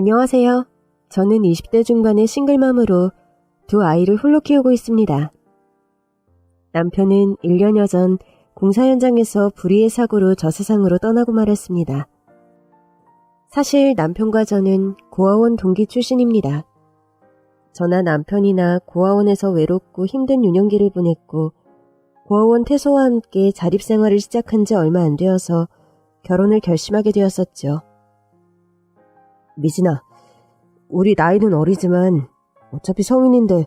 안녕하세요. 저는 20대 중반의 싱글맘으로 두 아이를 홀로 키우고 있습니다. 남편은 1년여 전 공사 현장에서 불의의 사고로 저 세상으로 떠나고 말았습니다. 사실 남편과 저는 고아원 동기 출신입니다. 저나 남편이나 고아원에서 외롭고 힘든 유년기를 보냈고 고아원 퇴소와 함께 자립생활을 시작한 지 얼마 안 되어서 결혼을 결심하게 되었었죠. 미진아, 우리 나이는 어리지만 어차피 성인인데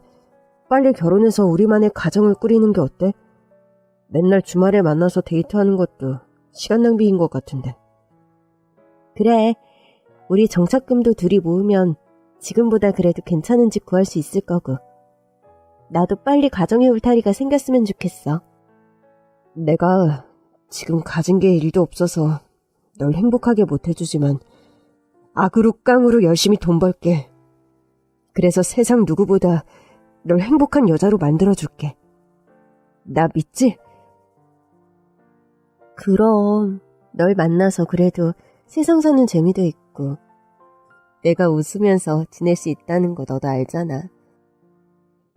빨리 결혼해서 우리만의 가정을 꾸리는 게 어때? 맨날 주말에 만나서 데이트하는 것도 시간 낭비인 것 같은데. 그래, 우리 정착금도 둘이 모으면 지금보다 그래도 괜찮은 집 구할 수 있을 거고. 나도 빨리 가정의 울타리가 생겼으면 좋겠어. 내가 지금 가진 게 일도 없어서 널 행복하게 못 해주지만 악으로 깡으로 열심히 돈 벌게. 그래서 세상 누구보다 널 행복한 여자로 만들어줄게. 나 믿지? 그럼 널 만나서 그래도 세상 사는 재미도 있고 내가 웃으면서 지낼 수 있다는 거 너도 알잖아.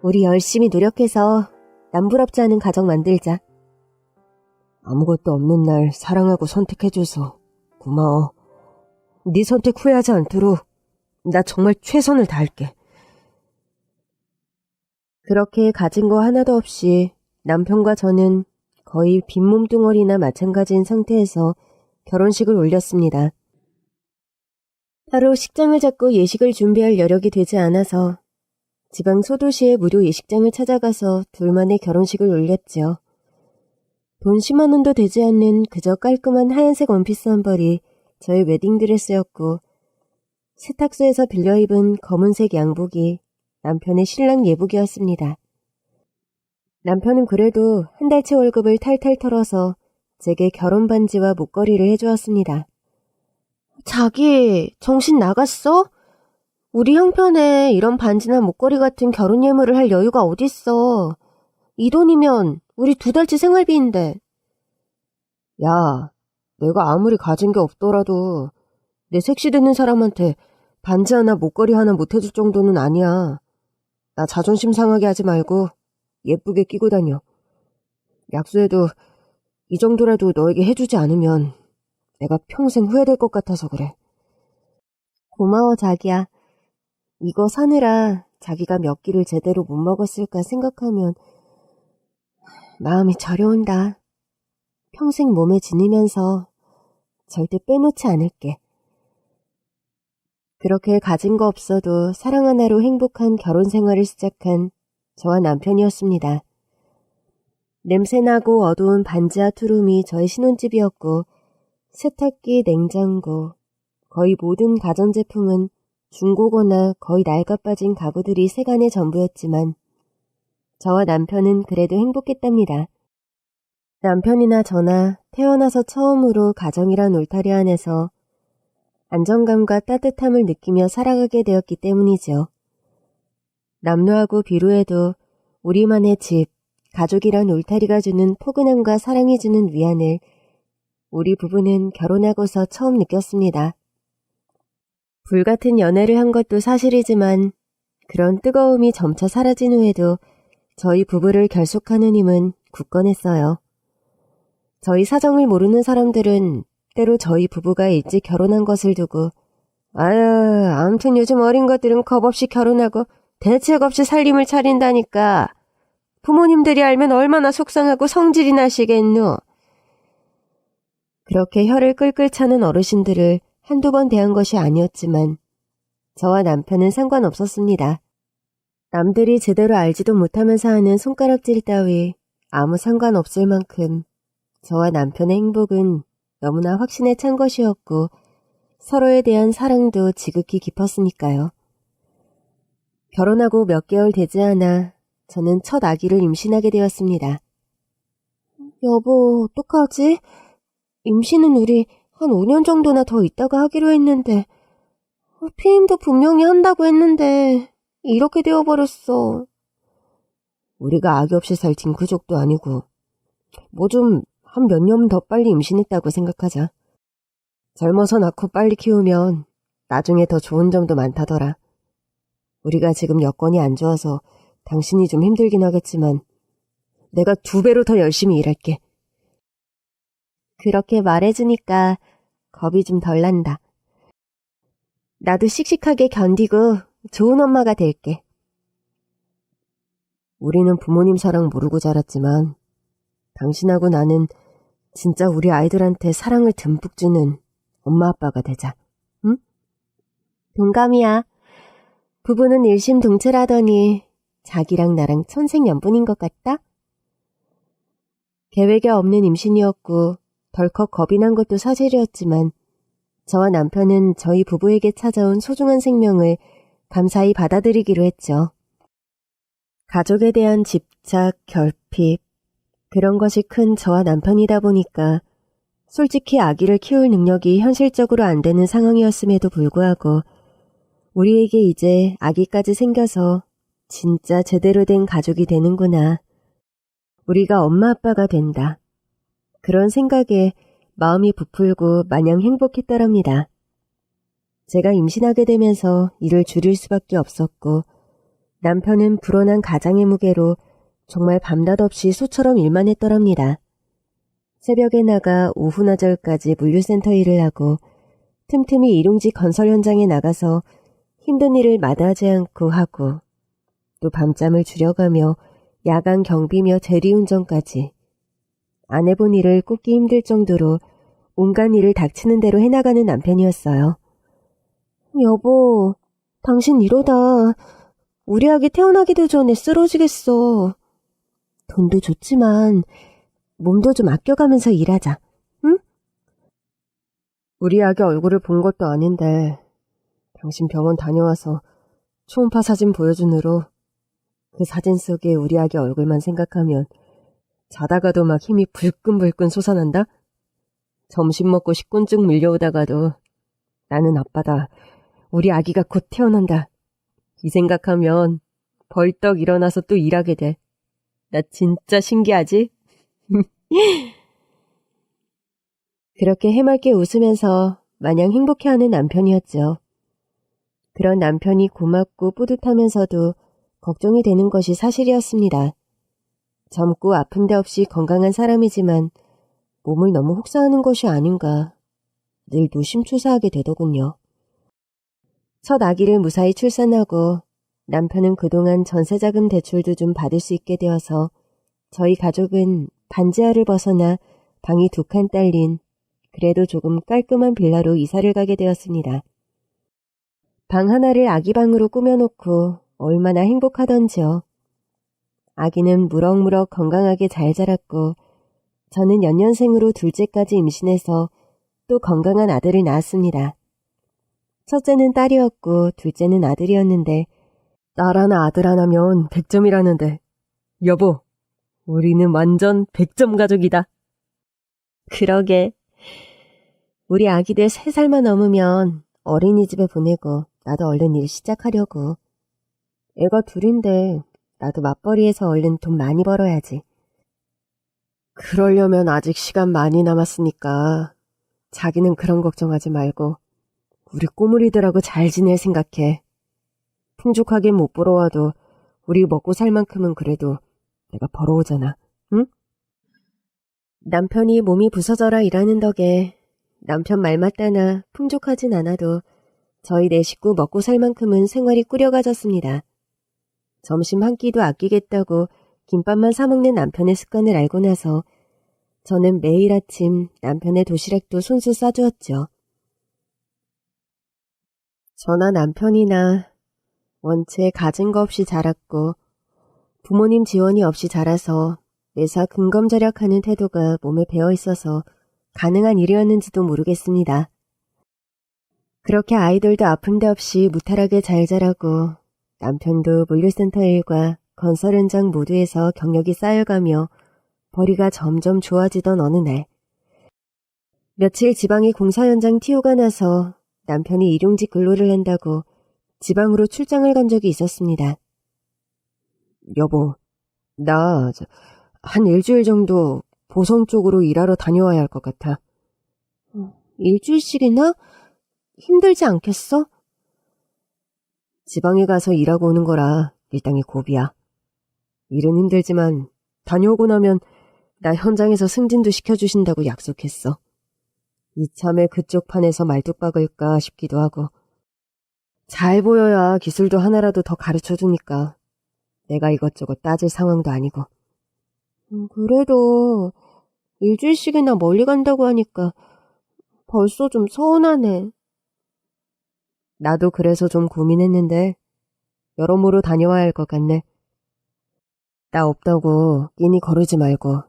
우리 열심히 노력해서 남부럽지 않은 가정 만들자. 아무것도 없는 날 사랑하고 선택해줘서 고마워. 네 선택 후회하지 않도록 나 정말 최선을 다할게. 그렇게 가진 거 하나도 없이 남편과 저는 거의 빈 몸뚱어리나 마찬가지인 상태에서 결혼식을 올렸습니다. 따로 식장을 잡고 예식을 준비할 여력이 되지 않아서 지방 소도시의 무료 예식장을 찾아가서 둘만의 결혼식을 올렸죠. 돈 10만 원도 되지 않는 그저 깔끔한 하얀색 원피스 한 벌이 저의 웨딩드레스였고 세탁소에서 빌려 입은 검은색 양복이 남편의 신랑 예복이었습니다. 남편은 그래도 한 달치 월급을 탈탈 털어서 제게 결혼 반지와 목걸이를 해주었습니다. 자기, 정신 나갔어? 우리 형편에 이런 반지나 목걸이 같은 결혼 예물을 할 여유가 어딨어. 이 돈이면 우리 2달치 생활비인데. 야, 내가 아무리 가진 게 없더라도 내 섹시되는 사람한테 반지 하나 목걸이 하나 못 해줄 정도는 아니야. 나 자존심 상하게 하지 말고 예쁘게 끼고 다녀. 약수해도 이 정도라도 너에게 해주지 않으면 내가 평생 후회될 것 같아서 그래. 고마워 자기야. 이거 사느라 자기가 몇 끼를 제대로 못 먹었을까 생각하면 마음이 저려온다. 평생 몸에 지니면서 절대 빼놓지 않을게. 그렇게 가진 거 없어도 사랑 하나로 행복한 결혼 생활을 시작한 저와 남편이었습니다. 냄새나고 어두운 반지하 투룸이 저의 신혼집이었고 세탁기, 냉장고, 거의 모든 가전제품은 중고거나 거의 낡아빠진 가구들이 세간의 전부였지만 저와 남편은 그래도 행복했답니다. 남편이나 저나 태어나서 처음으로 가정이란 울타리 안에서 안정감과 따뜻함을 느끼며 살아가게 되었기 때문이죠. 남루하고 비루해도 우리만의 집, 가족이란 울타리가 주는 포근함과 사랑이 주는 위안을 우리 부부는 결혼하고서 처음 느꼈습니다. 불같은 연애를 한 것도 사실이지만 그런 뜨거움이 점차 사라진 후에도 저희 부부를 결속하는 힘은 굳건했어요. 저희 사정을 모르는 사람들은 때로 저희 부부가 일찍 결혼한 것을 두고 아무튼 요즘 어린 것들은 겁없이 결혼하고 대책 없이 살림을 차린다니까. 부모님들이 알면 얼마나 속상하고 성질이 나시겠노. 그렇게 혀를 끌끌 차는 어르신들을 한두 번 대한 것이 아니었지만 저와 남편은 상관없었습니다. 남들이 제대로 알지도 못하면서 하는 손가락질 따위 아무 상관없을 만큼 저와 남편의 행복은 너무나 확신에 찬 것이었고 서로에 대한 사랑도 지극히 깊었으니까요. 결혼하고 몇 개월 되지 않아 저는 첫 아기를 임신하게 되었습니다. 여보, 어떡하지? 임신은 우리 한 5년 정도나 더 있다가 하기로 했는데 피임도 분명히 한다고 했는데 이렇게 되어버렸어. 우리가 아기 없이 살 딩크족도 아니고 뭐 좀 한 몇 년 더 빨리 임신했다고 생각하자. 젊어서 낳고 빨리 키우면 나중에 더 좋은 점도 많다더라. 우리가 지금 여건이 안 좋아서 당신이 좀 힘들긴 하겠지만 내가 2배로 더 열심히 일할게. 그렇게 말해주니까 겁이 좀 덜 난다. 나도 씩씩하게 견디고 좋은 엄마가 될게. 우리는 부모님 사랑 모르고 자랐지만 당신하고 나는 진짜 우리 아이들한테 사랑을 듬뿍 주는 엄마 아빠가 되자. 응? 동감이야. 부부는 일심동체라더니 자기랑 나랑 천생연분인 것 같다? 계획에 없는 임신이었고 덜컥 겁이 난 것도 사실이었지만 저와 남편은 저희 부부에게 찾아온 소중한 생명을 감사히 받아들이기로 했죠. 가족에 대한 집착, 결핍, 그런 것이 큰 저와 남편이다 보니까 솔직히 아기를 키울 능력이 현실적으로 안 되는 상황이었음에도 불구하고 우리에게 이제 아기까지 생겨서 진짜 제대로 된 가족이 되는구나. 우리가 엄마 아빠가 된다. 그런 생각에 마음이 부풀고 마냥 행복했더랍니다. 제가 임신하게 되면서 일을 줄일 수밖에 없었고 남편은 불어난 가장의 무게로 정말 밤낮 없이 소처럼 일만 했더랍니다. 새벽에 나가 오후나절까지 물류센터 일을 하고 틈틈이 일용직 건설 현장에 나가서 힘든 일을 마다하지 않고 하고 또 밤잠을 줄여가며 야간 경비며 대리운전까지 안 해본 일을 꼽기 힘들 정도로 온갖 일을 닥치는 대로 해나가는 남편이었어요. 여보, 당신 이러다 우리 아기 태어나기도 전에 쓰러지겠어. 돈도 좋지만 몸도 좀 아껴가면서 일하자, 응? 우리 아기 얼굴을 본 것도 아닌데 당신 병원 다녀와서 초음파 사진 보여준 후로 그 사진 속에 우리 아기 얼굴만 생각하면 자다가도 막 힘이 불끈불끈 솟아난다? 점심 먹고 식곤증 밀려오다가도 나는 아빠다. 우리 아기가 곧 태어난다. 이 생각하면 벌떡 일어나서 또 일하게 돼. 나 진짜 신기하지? 그렇게 해맑게 웃으면서 마냥 행복해하는 남편이었죠. 그런 남편이 고맙고 뿌듯하면서도 걱정이 되는 것이 사실이었습니다. 젊고 아픈 데 없이 건강한 사람이지만 몸을 너무 혹사하는 것이 아닌가 늘 노심초사하게 되더군요. 첫 아기를 무사히 출산하고 남편은 그동안 전세자금 대출도 좀 받을 수 있게 되어서 저희 가족은 반지하를 벗어나 방이 2칸 딸린 그래도 조금 깔끔한 빌라로 이사를 가게 되었습니다. 방 하나를 아기방으로 꾸며놓고 얼마나 행복하던지요. 아기는 무럭무럭 건강하게 잘 자랐고 저는 연년생으로 둘째까지 임신해서 또 건강한 아들을 낳았습니다. 첫째는 딸이었고 둘째는 아들이었는데 딸 하나 아들 하나면 100점이라는데 여보, 우리는 완전 100점 가족이다. 그러게. 우리 아기들 3살만 넘으면 어린이집에 보내고 나도 얼른 일 시작하려고. 애가 둘인데 나도 맞벌이해서 얼른 돈 많이 벌어야지. 그러려면 아직 시간 많이 남았으니까 자기는 그런 걱정하지 말고 우리 꼬물이들하고 잘 지낼 생각해. 풍족하게 못 벌어와도 우리 먹고 살 만큼은 그래도 내가 벌어오잖아, 응? 남편이 몸이 부서져라 일하는 덕에 남편 말 맞다나 풍족하진 않아도 저희 4식구 먹고 살 만큼은 생활이 꾸려가졌습니다. 점심 한 끼도 아끼겠다고 김밥만 사먹는 남편의 습관을 알고 나서 저는 매일 아침 남편의 도시락도 손수 싸주었죠. 저나 남편이나 원체 가진 거 없이 자랐고 부모님 지원이 없이 자라서 매사 근검절약하는 태도가 몸에 배어 있어서 가능한 일이었는지도 모르겠습니다. 그렇게 아이들도 아픈 데 없이 무탈하게 잘 자라고 남편도 물류센터 일과 건설 현장 모두에서 경력이 쌓여가며 벌이가 점점 좋아지던 어느 날 며칠 지방의 공사 현장 TO가 나서 남편이 일용직 근로를 한다고 지방으로 출장을 간 적이 있었습니다. 여보, 나 한 일주일 정도 보성 쪽으로 일하러 다녀와야 할 것 같아. 일주일씩이나? 힘들지 않겠어? 지방에 가서 일하고 오는 거라 일당이 고비야. 일은 힘들지만 다녀오고 나면 나 현장에서 승진도 시켜주신다고 약속했어. 이참에 그쪽 판에서 말뚝 박을까 싶기도 하고. 잘 보여야 기술도 하나라도 더 가르쳐주니까 내가 이것저것 따질 상황도 아니고. 그래도 일주일씩이나 멀리 간다고 하니까 벌써 좀 서운하네. 나도 그래서 좀 고민했는데 여러모로 다녀와야 할 것 같네. 나 없다고 끼니 거르지 말고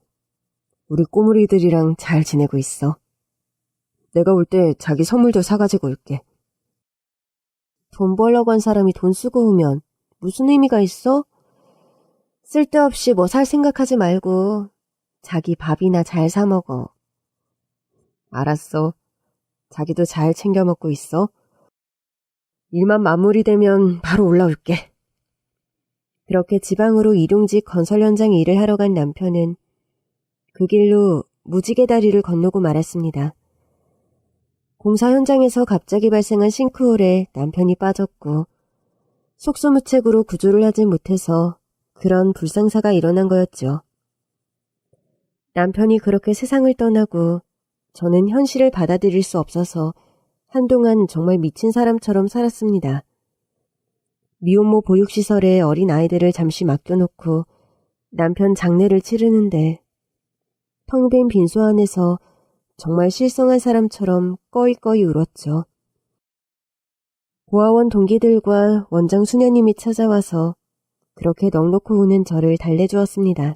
우리 꼬물이들이랑 잘 지내고 있어. 내가 올 때 자기 선물도 사가지고 올게. 돈 벌려고 한 사람이 돈 쓰고 오면 무슨 의미가 있어? 쓸데없이 뭐 살 생각하지 말고 자기 밥이나 잘 사 먹어. 알았어. 자기도 잘 챙겨 먹고 있어. 일만 마무리되면 바로 올라올게. 그렇게 지방으로 일용직 건설 현장에 일을 하러 간 남편은 그 길로 무지개 다리를 건너고 말았습니다. 공사 현장에서 갑자기 발생한 싱크홀에 남편이 빠졌고 속수무책으로 구조를 하지 못해서 그런 불상사가 일어난 거였죠. 남편이 그렇게 세상을 떠나고 저는 현실을 받아들일 수 없어서 한동안 정말 미친 사람처럼 살았습니다. 미혼모 보육시설에 어린 아이들을 잠시 맡겨놓고 남편 장례를 치르는데 텅 빈 빈소 안에서 정말 실성한 사람처럼 꺼이꺼이 울었죠. 고아원 동기들과 원장 수녀님이 찾아와서 그렇게 넋놓고 우는 저를 달래주었습니다.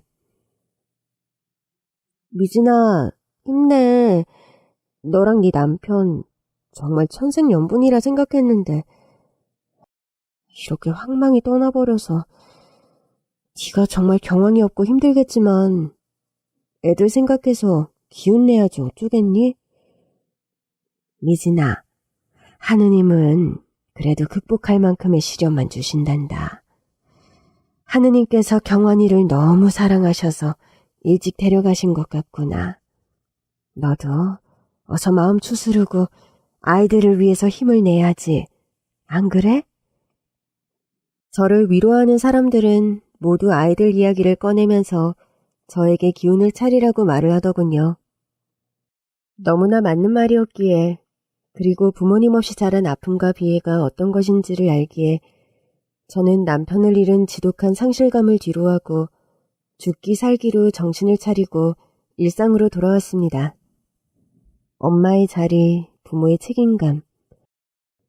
미진아, 힘내. 너랑 네 남편 정말 천생연분이라 생각했는데 이렇게 황망히 떠나버려서 네가 정말 경황이 없고 힘들겠지만 애들 생각해서 기운내야지 어쩌겠니? 미진아, 하느님은 그래도 극복할 만큼의 시련만 주신단다. 하느님께서 경환이를 너무 사랑하셔서 일찍 데려가신 것 같구나. 너도 어서 마음 추스르고 아이들을 위해서 힘을 내야지. 안 그래? 저를 위로하는 사람들은 모두 아이들 이야기를 꺼내면서 저에게 기운을 차리라고 말을 하더군요. 너무나 맞는 말이었기에 그리고 부모님 없이 자란 아픔과 비애가 어떤 것인지를 알기에 저는 남편을 잃은 지독한 상실감을 뒤로하고 죽기 살기로 정신을 차리고 일상으로 돌아왔습니다. 엄마의 자리, 부모의 책임감,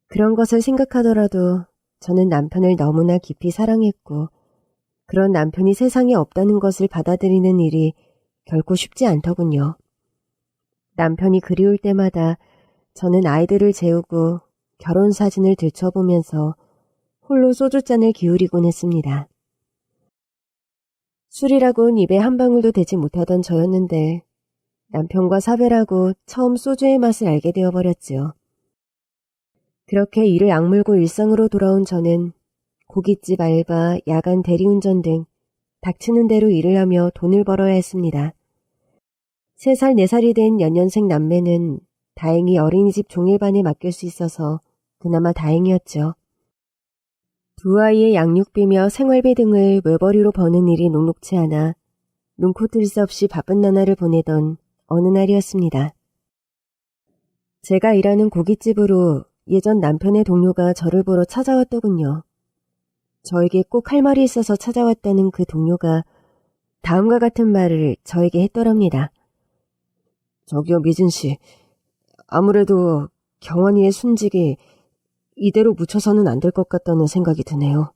그런 것을 생각하더라도 저는 남편을 너무나 깊이 사랑했고 그런 남편이 세상에 없다는 것을 받아들이는 일이 결코 쉽지 않더군요. 남편이 그리울 때마다 저는 아이들을 재우고 결혼 사진을 들춰보면서 홀로 소주잔을 기울이곤 했습니다. 술이라곤 입에 한 방울도 대지 못하던 저였는데 남편과 사별하고 처음 소주의 맛을 알게 되어버렸지요. 그렇게 이를 악물고 일상으로 돌아온 저는 고깃집 알바, 야간 대리운전 등 닥치는 대로 일을 하며 돈을 벌어야 했습니다. 3살, 4살이 된 연년생 남매는 다행히 어린이집 종일반에 맡길 수 있어서 그나마 다행이었죠. 두 아이의 양육비며 생활비 등을 외벌이로 버는 일이 녹록치 않아 눈코 뜰 새 없이 바쁜 나날을 보내던 어느 날이었습니다. 제가 일하는 고깃집으로 예전 남편의 동료가 저를 보러 찾아왔더군요. 저에게 꼭 할 말이 있어서 찾아왔다는 그 동료가 다음과 같은 말을 저에게 했더랍니다. 저기요, 미진씨. 아무래도 경환이의 순직이 이대로 묻혀서는 안 될 것 같다는 생각이 드네요.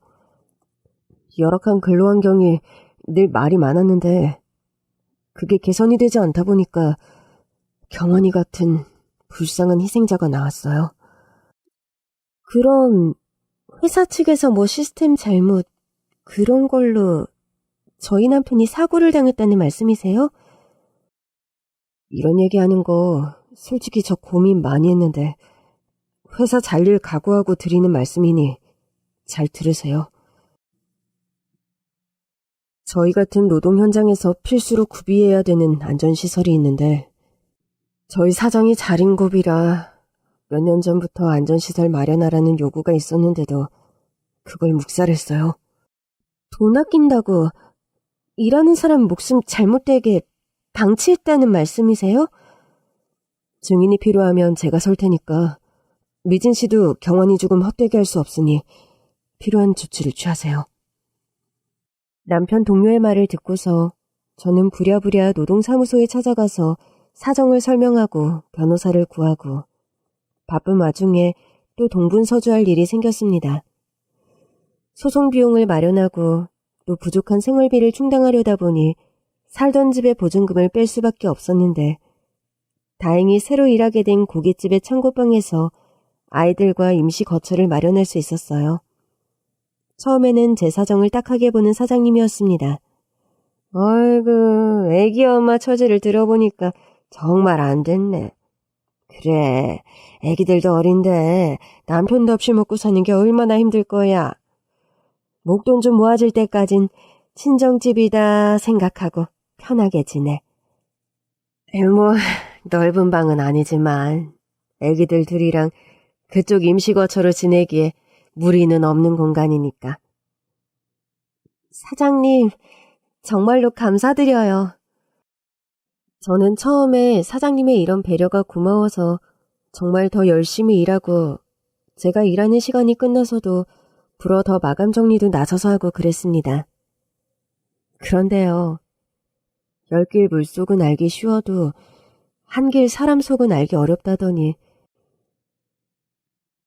열악한 근로환경이 늘 말이 많았는데 그게 개선이 되지 않다 보니까 경환이 같은 불쌍한 희생자가 나왔어요. 그럼 회사 측에서 뭐 시스템 잘못 그런 걸로 저희 남편이 사고를 당했다는 말씀이세요? 이런 얘기하는 거 솔직히 저 고민 많이 했는데 회사 잘릴 각오하고 드리는 말씀이니 잘 들으세요. 저희 같은 노동 현장에서 필수로 구비해야 되는 안전시설이 있는데 저희 사장이 자린고비라 몇 년 전부터 안전시설 마련하라는 요구가 있었는데도 그걸 묵살했어요. 돈 아낀다고 일하는 사람 목숨 잘못되게 방치했다는 말씀이세요? 증인이 필요하면 제가 설 테니까 미진 씨도 경환이 죽음 헛되게 할 수 없으니 필요한 조치를 취하세요. 남편 동료의 말을 듣고서 저는 부랴부랴 노동사무소에 찾아가서 사정을 설명하고 변호사를 구하고 바쁜 와중에 또 동분서주할 일이 생겼습니다. 소송 비용을 마련하고 또 부족한 생활비를 충당하려다 보니 살던 집의 보증금을 뺄 수밖에 없었는데 다행히 새로 일하게 된 고깃집의 창고방에서 아이들과 임시 거처를 마련할 수 있었어요. 처음에는 제 사정을 딱하게 보는 사장님이었습니다. 어이구, 애기 엄마 처지를 들어보니까 정말 안 됐네. 그래, 애기들도 어린데 남편도 없이 먹고 사는 게 얼마나 힘들 거야. 목돈 좀 모아질 때까진 친정집이다 생각하고 편하게 지내. 넓은 방은 아니지만 애기들 둘이랑 그쪽 임시거처로 지내기에 무리는 없는 공간이니까. 사장님, 정말로 감사드려요. 저는 처음에 사장님의 이런 배려가 고마워서 정말 더 열심히 일하고 제가 일하는 시간이 끝나서도 불어 더 마감 정리도 나서서 하고 그랬습니다. 그런데요, 열길 물속은 알기 쉬워도 한길 사람 속은 알기 어렵다더니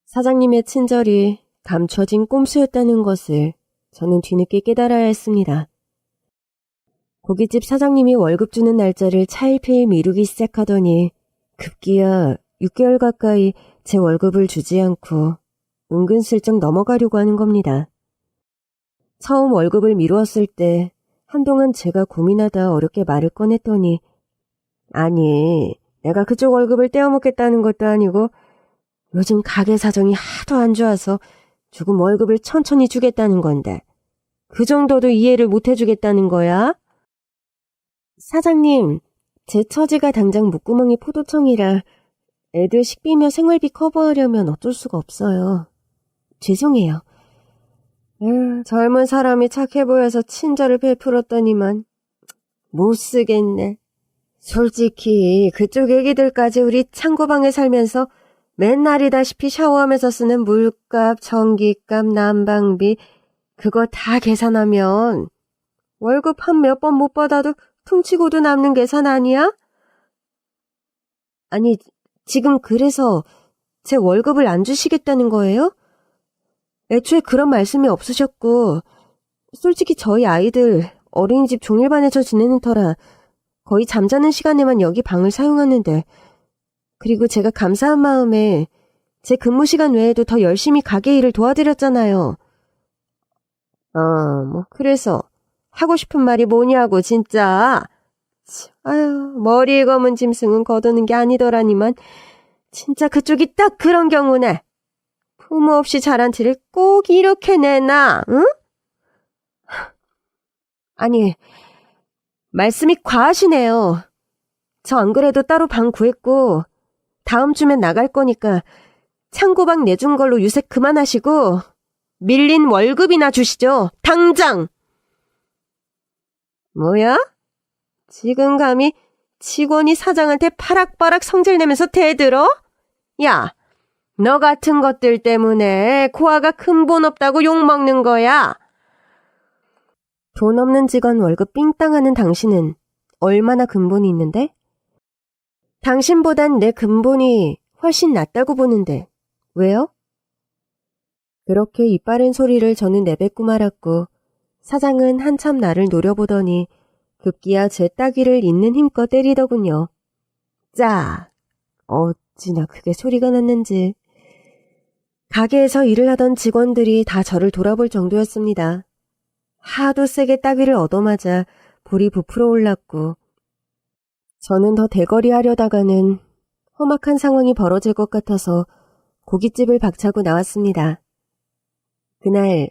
사장님의 친절이 감춰진 꼼수였다는 것을 저는 뒤늦게 깨달아야 했습니다. 고깃집 사장님이 월급 주는 날짜를 차일피일 미루기 시작하더니 급기야 6개월 가까이 제 월급을 주지 않고 은근슬쩍 넘어가려고 하는 겁니다. 처음 월급을 미루었을 때 한동안 제가 고민하다 어렵게 말을 꺼냈더니 아니, 내가 그쪽 월급을 떼어먹겠다는 것도 아니고 요즘 가게 사정이 하도 안 좋아서 조금 월급을 천천히 주겠다는 건데 그 정도도 이해를 못 해주겠다는 거야? 사장님, 제 처지가 당장 목구멍이 포도청이라 애들 식비며 생활비 커버하려면 어쩔 수가 없어요. 죄송해요. 젊은 사람이 착해 보여서 친절을 베풀었더니만 못 쓰겠네. 솔직히 그쪽 애기들까지 우리 창고방에 살면서 맨날이다시피 샤워하면서 쓰는 물값, 전기값, 난방비 그거 다 계산하면 월급 한 몇 번 못 받아도 퉁치고도 남는 계산 아니야? 아니, 지금 그래서 제 월급을 안 주시겠다는 거예요? 애초에 그런 말씀이 없으셨고 솔직히 저희 아이들 어린이집 종일반에서 지내는 터라 거의 잠자는 시간에만 여기 방을 사용하는데 그리고 제가 감사한 마음에 제 근무 시간 외에도 더 열심히 가게 일을 도와드렸잖아요. 그래서 하고 싶은 말이 뭐냐고 진짜. 아유, 머리에 검은 짐승은 거두는 게 아니더라니만 진짜 그쪽이 딱 그런 경우네. 부모 없이 자란 티를 꼭 이렇게 내나, 응? 아니, 말씀이 과하시네요. 저 안 그래도 따로 방 구했고 다음 주면 나갈 거니까 창고방 내준 걸로 유색 그만하시고 밀린 월급이나 주시죠. 당장! 뭐야? 지금 감히 직원이 사장한테 파락파락 성질내면서 대들어? 야, 너 같은 것들 때문에 고아가 근본 없다고 욕먹는 거야. 돈 없는 직원 월급 삥땅하는 당신은 얼마나 근본이 있는데? 당신보단 내 근본이 훨씬 낫다고 보는데 왜요? 그렇게 이빠른 소리를 저는 내뱉고 말았고 사장은 한참 나를 노려보더니 급기야 제 따귀를 있는 힘껏 때리더군요. 짜! 어찌나 크게 소리가 났는지. 가게에서 일을 하던 직원들이 다 저를 돌아볼 정도였습니다. 하도 세게 따귀를 얻어맞아 볼이 부풀어 올랐고 저는 더 대거리 하려다가는 험악한 상황이 벌어질 것 같아서 고깃집을 박차고 나왔습니다. 그날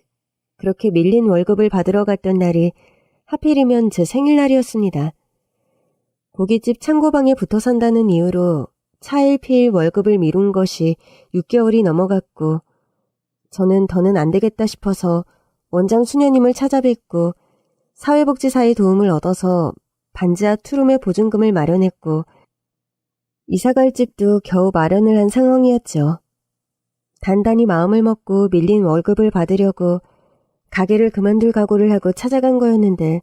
그렇게 밀린 월급을 받으러 갔던 날이 하필이면 제 생일날이었습니다. 고깃집 창고방에 붙어 산다는 이유로 차일피일 월급을 미룬 것이 6개월이 넘어갔고 저는 더는 안 되겠다 싶어서 원장 수녀님을 찾아뵙고 사회복지사의 도움을 얻어서 반지하 투룸의 보증금을 마련했고 이사갈 집도 겨우 마련을 한 상황이었죠. 단단히 마음을 먹고 밀린 월급을 받으려고 가게를 그만둘 각오를 하고 찾아간 거였는데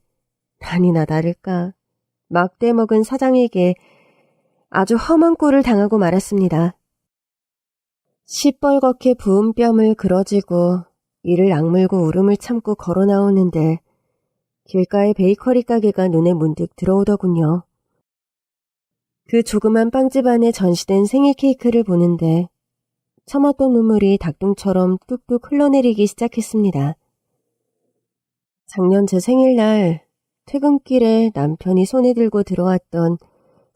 아니나 다를까 막대 먹은 사장에게 아주 험한 꼴을 당하고 말았습니다. 시뻘겋게 부은 뺨을 그어쥐고 이를 악물고 울음을 참고 걸어 나오는데 길가의 베이커리 가게가 눈에 문득 들어오더군요. 그 조그만 빵집 안에 전시된 생일 케이크를 보는데 참았던 눈물이 닭똥처럼 뚝뚝 흘러내리기 시작했습니다. 작년 제 생일날 퇴근길에 남편이 손에 들고 들어왔던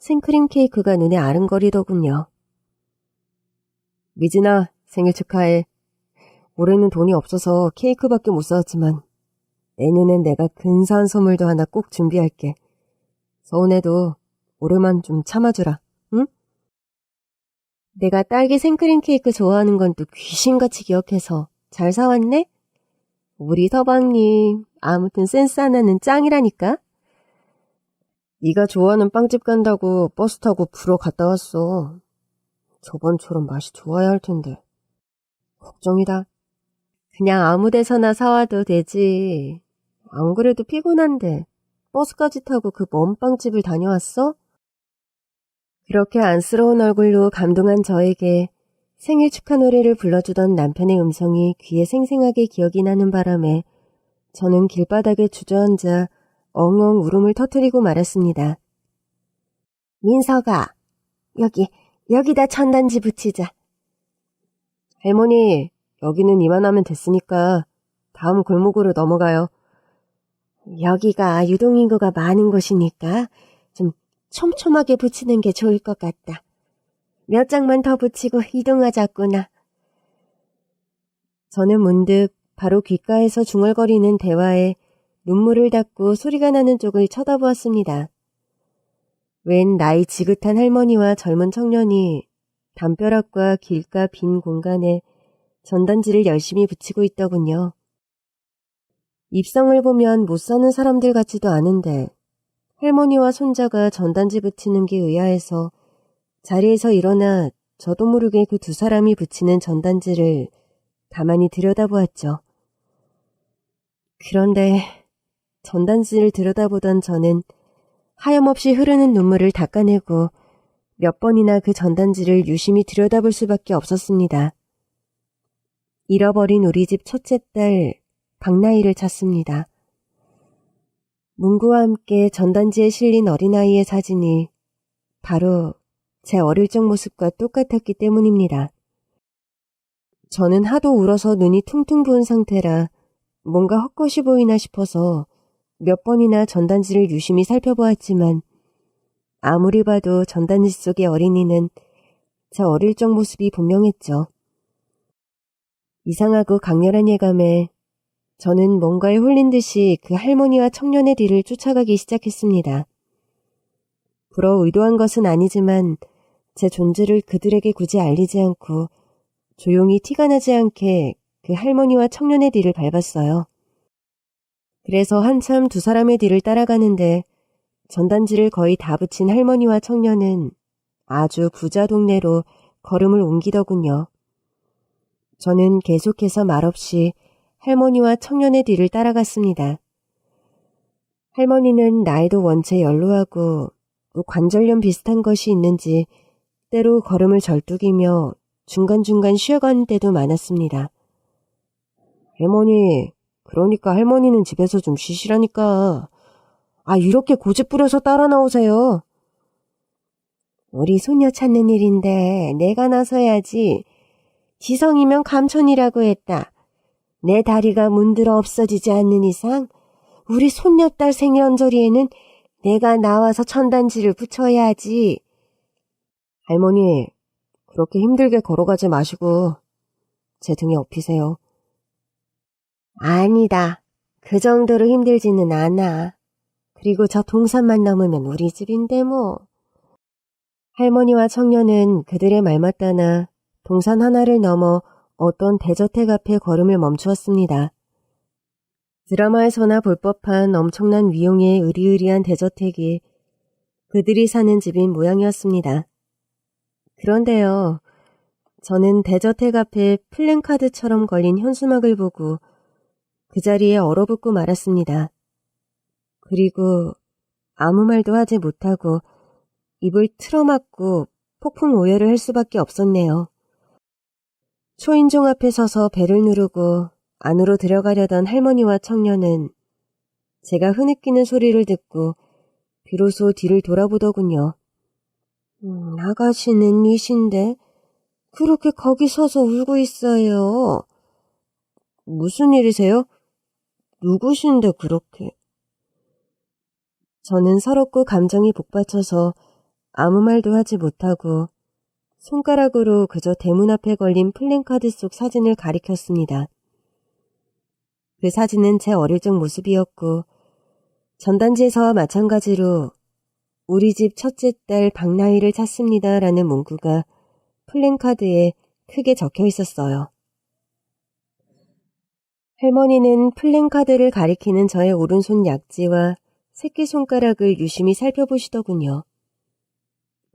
생크림 케이크가 눈에 아른거리더군요. 미진아, 생일 축하해. 올해는 돈이 없어서 케이크밖에 못 사왔지만 내년엔 내가 근사한 선물도 하나 꼭 준비할게. 서운해도 올해만 좀 참아주라, 응? 내가 딸기 생크림 케이크 좋아하는 건 또 귀신같이 기억해서 잘 사왔네? 우리 서방님, 아무튼 센스 하나는 짱이라니까? 네가 좋아하는 빵집 간다고 버스 타고 부러 갔다 왔어. 저번처럼 맛이 좋아야 할 텐데. 걱정이다. 그냥 아무 데서나 사와도 되지. 안 그래도 피곤한데 버스까지 타고 그 먼 빵집을 다녀왔어? 그렇게 안쓰러운 얼굴로 감동한 저에게 생일 축하 노래를 불러주던 남편의 음성이 귀에 생생하게 기억이 나는 바람에 저는 길바닥에 주저앉아 엉엉 울음을 터뜨리고 말았습니다. 민서가, 여기다 천단지 붙이자. 할머니, 여기는 이만하면 됐으니까 다음 골목으로 넘어가요. 여기가 유동인구가 많은 곳이니까 좀 촘촘하게 붙이는 게 좋을 것 같다. 몇 장만 더 붙이고 이동하자꾸나. 저는 문득 바로 귓가에서 중얼거리는 대화에 눈물을 닦고 소리가 나는 쪽을 쳐다보았습니다. 웬 나이 지긋한 할머니와 젊은 청년이 담벼락과 길가 빈 공간에 전단지를 열심히 붙이고 있더군요. 입성을 보면 못 사는 사람들 같지도 않은데 할머니와 손자가 전단지 붙이는 게 의아해서 자리에서 일어나 저도 모르게 그 두 사람이 붙이는 전단지를 가만히 들여다보았죠. 그런데 전단지를 들여다보던 저는 하염없이 흐르는 눈물을 닦아내고 몇 번이나 그 전단지를 유심히 들여다볼 수밖에 없었습니다. 잃어버린 우리 집 첫째 딸 박나희를 찾습니다. 문구와 함께 전단지에 실린 어린아이의 사진이 바로 제 어릴 적 모습과 똑같았기 때문입니다. 저는 하도 울어서 눈이 퉁퉁 부은 상태라 뭔가 헛것이 보이나 싶어서 몇 번이나 전단지를 유심히 살펴보았지만 아무리 봐도 전단지 속의 어린이는 제 어릴 적 모습이 분명했죠. 이상하고 강렬한 예감에 저는 뭔가에 홀린 듯이 그 할머니와 청년의 뒤를 쫓아가기 시작했습니다. 불어 의도한 것은 아니지만 제 존재를 그들에게 굳이 알리지 않고 조용히 티가 나지 않게 그 할머니와 청년의 뒤를 밟았어요. 그래서 한참 두 사람의 뒤를 따라가는데 전단지를 거의 다 붙인 할머니와 청년은 아주 부자 동네로 걸음을 옮기더군요. 저는 계속해서 말없이 할머니와 청년의 뒤를 따라갔습니다. 할머니는 나이도 원체 연로하고 또 관절염 비슷한 것이 있는지 때로 걸음을 절뚝이며 중간중간 쉬어가는 때도 많았습니다. 할머니, 그러니까 할머니는 집에서 좀 쉬시라니까. 이렇게 고집 부려서 따라 나오세요. 우리 소녀 찾는 일인데 내가 나서야지. 지성이면 감천이라고 했다. 내 다리가 문들어 없어지지 않는 이상 우리 손녀딸 생일 언저리에는 내가 나와서 천단지를 붙여야지. 할머니, 그렇게 힘들게 걸어가지 마시고 제 등에 업히세요. 아니다. 그 정도로 힘들지는 않아. 그리고 저 동산만 넘으면 우리 집인데 뭐. 할머니와 청년은 그들의 말맞다나 동산 하나를 넘어 어떤 대저택 앞에 걸음을 멈추었습니다. 드라마에서나 볼 법한 엄청난 위용의 으리으리한 대저택이 그들이 사는 집인 모양이었습니다. 그런데요, 저는 대저택 앞에 플랜카드처럼 걸린 현수막을 보고 그 자리에 얼어붙고 말았습니다. 그리고 아무 말도 하지 못하고 입을 틀어막고 폭풍 오열을 할 수밖에 없었네요. 초인종 앞에 서서 벨을 누르고 안으로 들어가려던 할머니와 청년은 제가 흐느끼는 소리를 듣고 비로소 뒤를 돌아보더군요. 아가씨는 이신데 그렇게 거기 서서 울고 있어요. 무슨 일이세요? 누구신데 그렇게? 저는 서럽고 감정이 복받쳐서 아무 말도 하지 못하고 손가락으로 그저 대문 앞에 걸린 플랜카드 속 사진을 가리켰습니다. 그 사진은 제 어릴 적 모습이었고 전단지에서와 마찬가지로 우리 집 첫째 딸 박나희를 찾습니다 라는 문구가 플랜카드에 크게 적혀 있었어요. 할머니는 플랜카드를 가리키는 저의 오른손 약지와 새끼손가락을 유심히 살펴보시더군요.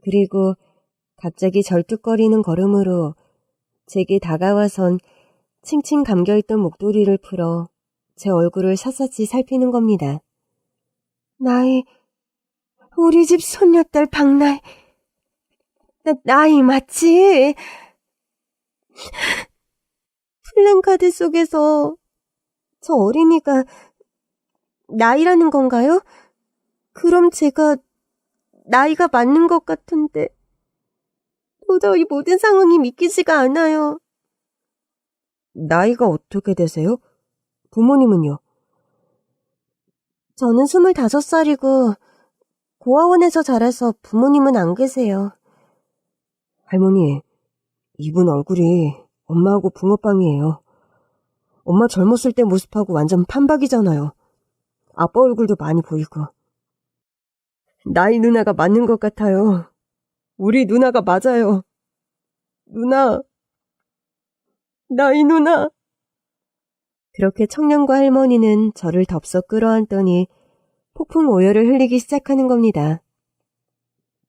그리고 갑자기 절뚝거리는 걸음으로 제게 다가와선 칭칭 감겨있던 목도리를 풀어 제 얼굴을 샅샅이 살피는 겁니다. 나이, 우리 집 손녀딸 박나희, 나이 맞지? 플랜카드 속에서 저 어린이가 나이라는 건가요? 그럼 제가 나이가 맞는 것 같은데 도저히 모든 상황이 믿기지가 않아요. 나이가 어떻게 되세요? 부모님은요? 저는 25살이고 고아원에서 자라서 부모님은 안 계세요. 할머니, 이분 얼굴이 엄마하고 붕어빵이에요. 엄마 젊었을 때 모습하고 완전 판박이잖아요. 아빠 얼굴도 많이 보이고. 나이 누나가 맞는 것 같아요. 우리 누나가 맞아요. 누나. 나이 누나. 그렇게 청년과 할머니는 저를 덥석 끌어안더니 폭풍 오열을 흘리기 시작하는 겁니다.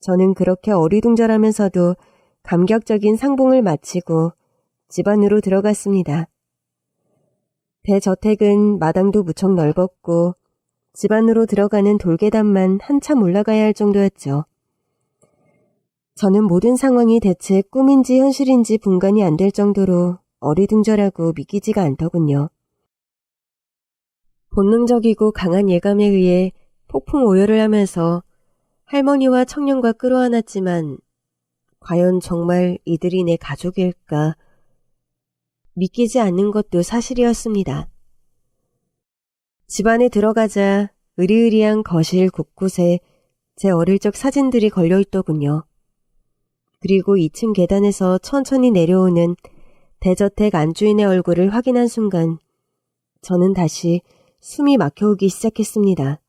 저는 그렇게 어리둥절하면서도 감격적인 상봉을 마치고 집 안으로 들어갔습니다. 대저택은 마당도 무척 넓었고 집 안으로 들어가는 돌계단만 한참 올라가야 할 정도였죠. 저는 모든 상황이 대체 꿈인지 현실인지 분간이 안 될 정도로 어리둥절하고 믿기지가 않더군요. 본능적이고 강한 예감에 의해 폭풍 오열을 하면서 할머니와 청년과 끌어안았지만 과연 정말 이들이 내 가족일까? 믿기지 않는 것도 사실이었습니다. 집 안에 들어가자 으리으리한 거실 곳곳에 제 어릴 적 사진들이 걸려있더군요. 그리고 2층 계단에서 천천히 내려오는 대저택 안주인의 얼굴을 확인한 순간 저는 다시 숨이 막혀오기 시작했습니다.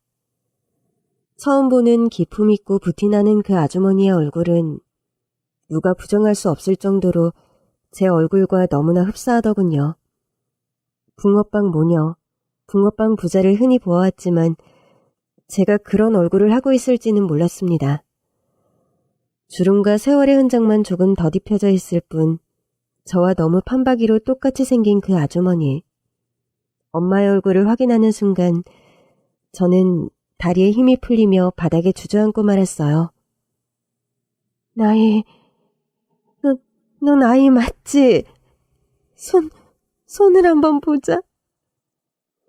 처음 보는 기품 있고 부티나는 그 아주머니의 얼굴은 누가 부정할 수 없을 정도로 제 얼굴과 너무나 흡사하더군요. 붕어빵 모녀, 붕어빵 부자를 흔히 보아왔지만 제가 그런 얼굴을 하고 있을지는 몰랐습니다. 주름과 세월의 흔적만 조금 더딥혀져 있을 뿐 저와 너무 판박이로 똑같이 생긴 그 아주머니. 엄마의 얼굴을 확인하는 순간 저는 다리에 힘이 풀리며 바닥에 주저앉고 말았어요. 나이, 넌 아이 맞지? 손을 한번 보자.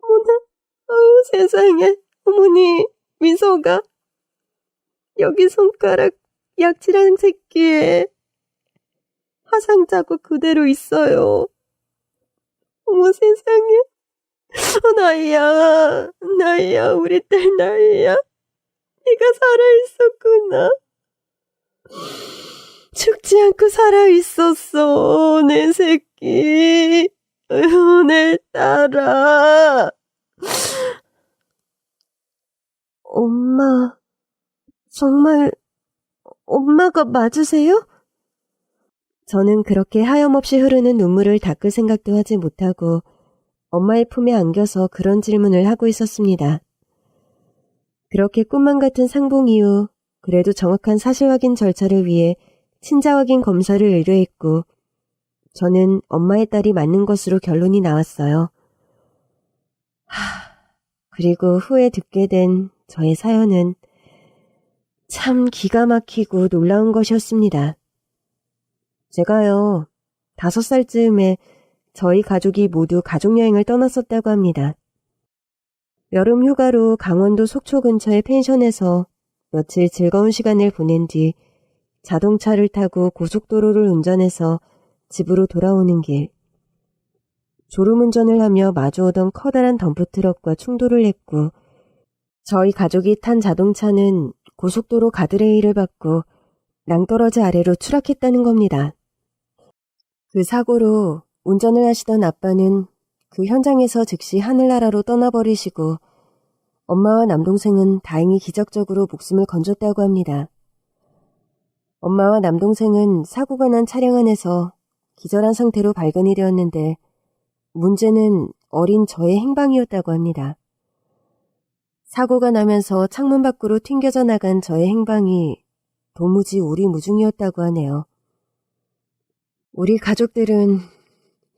어머나, 어우 세상에, 어머니, 미소가 여기 손가락 약칠한 새끼에 화상 자국 그대로 있어요. 어머 세상에. 나이야, 우리 딸 나이야. 네가 살아있었구나. 죽지 않고 살아있었어, 내 새끼. 내 딸아. 엄마, 정말 엄마가 맞으세요? 저는 그렇게 하염없이 흐르는 눈물을 닦을 생각도 하지 못하고 엄마의 품에 안겨서 그런 질문을 하고 있었습니다. 그렇게 꿈만 같은 상봉 이후 그래도 정확한 사실 확인 절차를 위해 친자 확인 검사를 의뢰했고 저는 엄마의 딸이 맞는 것으로 결론이 나왔어요. 그리고 후에 듣게 된 저의 사연은 참 기가 막히고 놀라운 것이었습니다. 제가요, 5살쯤에 저희 가족이 모두 가족여행을 떠났었다고 합니다. 여름 휴가로 강원도 속초 근처의 펜션에서 며칠 즐거운 시간을 보낸 뒤 자동차를 타고 고속도로를 운전해서 집으로 돌아오는 길. 졸음운전을 하며 마주오던 커다란 덤프트럭과 충돌을 했고 저희 가족이 탄 자동차는 고속도로 가드레일을 받고 낭떠러지 아래로 추락했다는 겁니다. 그 사고로 운전을 하시던 아빠는 그 현장에서 즉시 하늘나라로 떠나버리시고 엄마와 남동생은 다행히 기적적으로 목숨을 건졌다고 합니다. 엄마와 남동생은 사고가 난 차량 안에서 기절한 상태로 발견이 되었는데 문제는 어린 저의 행방이었다고 합니다. 사고가 나면서 창문 밖으로 튕겨져 나간 저의 행방이 도무지 우리무중이었다고 하네요. 우리 가족들은